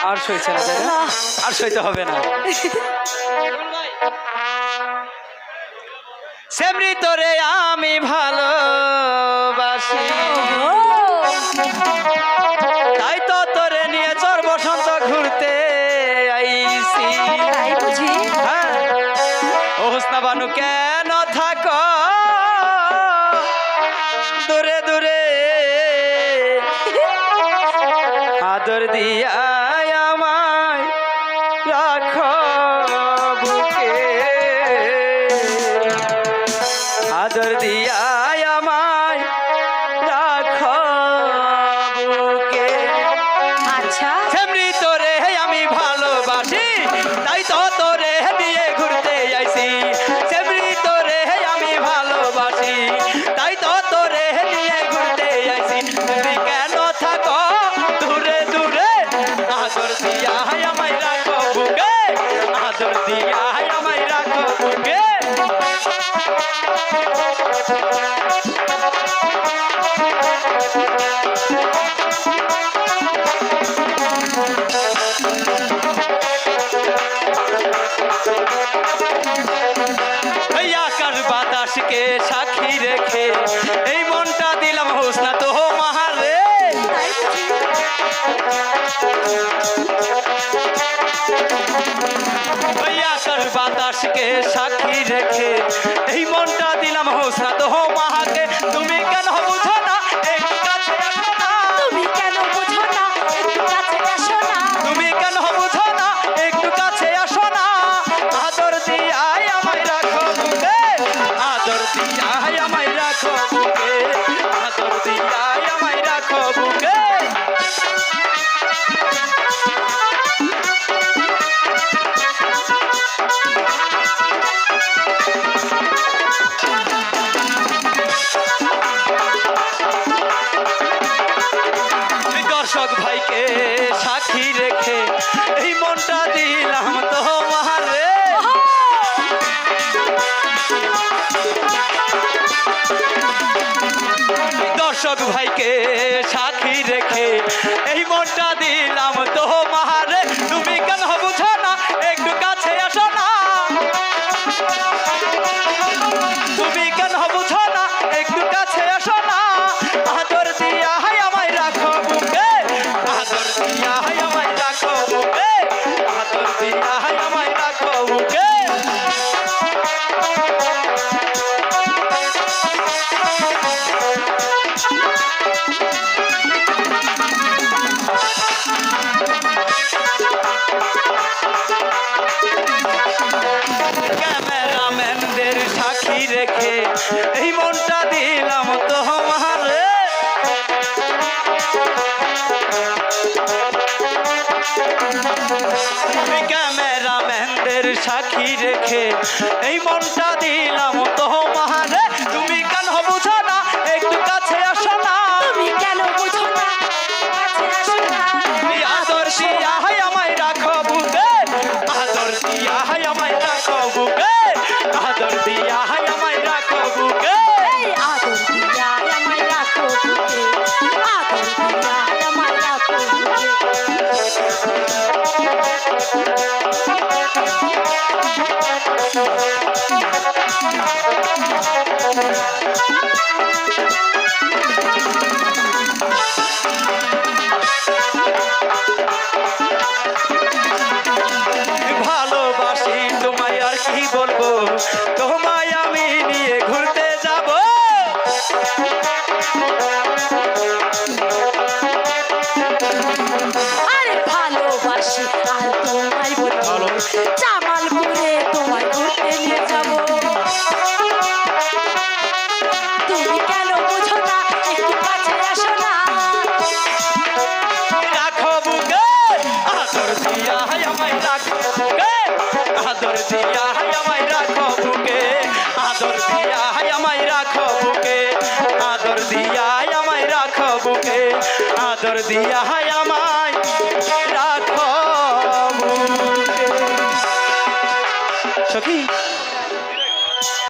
আর সইছে না, তাই না? আর সইতে হবে না। সেমরি তোরে আমি ভালোবাসি, তাই তো তোরে নিয়ে চর বসন্ত ঘুরতে আইছি। হ্যাঁ, ও হোসনা বানু কেন থাকো দূরে দূরে, আদর দিয়া আমায় রাখো বুকে, আদর দিয়া আমায় রাখো বুকে। আচ্ছা, সেমরি তোরে আমি ভালোবাসি, তাই তো তোরে নিয়ে ঘুরতে আইছি। সেমরি তোরে আমি ভালোবাসি, তাই তো তোরে নিয়ে ঘুরতে আইছি। তুমি কেন থাকো দূরে দূরে, আদর দিয়া আমায় রাখো বুকে, আদর দিয়া আমায় রাখো বুকে। আকাশ বাতাসকে সাক্ষী রেখে এই মনটা দিলাম হোসনা তো মাহারে। আকাশ বাতাসকে সাক্ষী রেখে এই মনটা দিলাম হোসনা তো মাহাকে। তুমি কেন বুঝো না একটু কাছে আসো না, তুমি কেন বুঝো না একটু কাছে আসো না, তুমি কেন বুঝো না একটু কাছে আসো না। আদর দিয়াই আমায় রাখো বুকে, আদর দিয়াই আমায় রাখো বুকে, আদর দিয়াই আমায় রাখো বুকে। দর্শক ভাইকে সাক্ষী রেখে এই মনটা দিলাম তোমার রে। দর্শক ভাইকে সাক্ষী রেখে এই মনটা দিলাম তোমার রে। তুমি কেন বুঝো না একটু কাছে আসো না, তুমি কেন বুঝো না একটু কাছে আসো না। আদর দিয়া আমায় রাখো বুকে, আদর দিয়া আমায় রাখো বুকে, আদর দিয়া আমায় রাখো বুকে। ক্যামেরাম্যানদের সাক্ষী রেখে এই মনটা দিলাম তোমার রে। ক্যামেরাম্যানদের সাক্ষী রেখে এই মনটা দিলাম তোমার রে। তুমি কেন বুঝো না একটু কাছে আসো না, তুমি কেন বুঝো না কাছে আসো না। আদর দিয়া আমায় রাখো বুকে, আদর দিয়া আমায় রাখো বুকে, আদর দিয়া আমায় রাখো বুকে। এই আদর দিয়া আমায় রাখো বুকে, আদর দিয়া আমায় রাখো বুকে। ভালোবাসি তোমায় আর কি বলবো, তোমায় আমি নিয়ে ঘুরতে যাব। আরে ভালোবাসি আর তোমায় বলবো, জামালপুরে তোমায় ঘুরতে নিয়ে যাবো। তুমি কেন বুঝো না একটু কাছে আসো না, রাখো বুকে, আদর দিয়া আমায় রাখো বুকে, আদর দিয়া আমায় রাখো বুকে, আদর দিয়া আমায় রাখো বুকে, আদর দিয়া আমায় রাখো বুকে, আদর দিয়া আমায় রাখো বুকে। সখী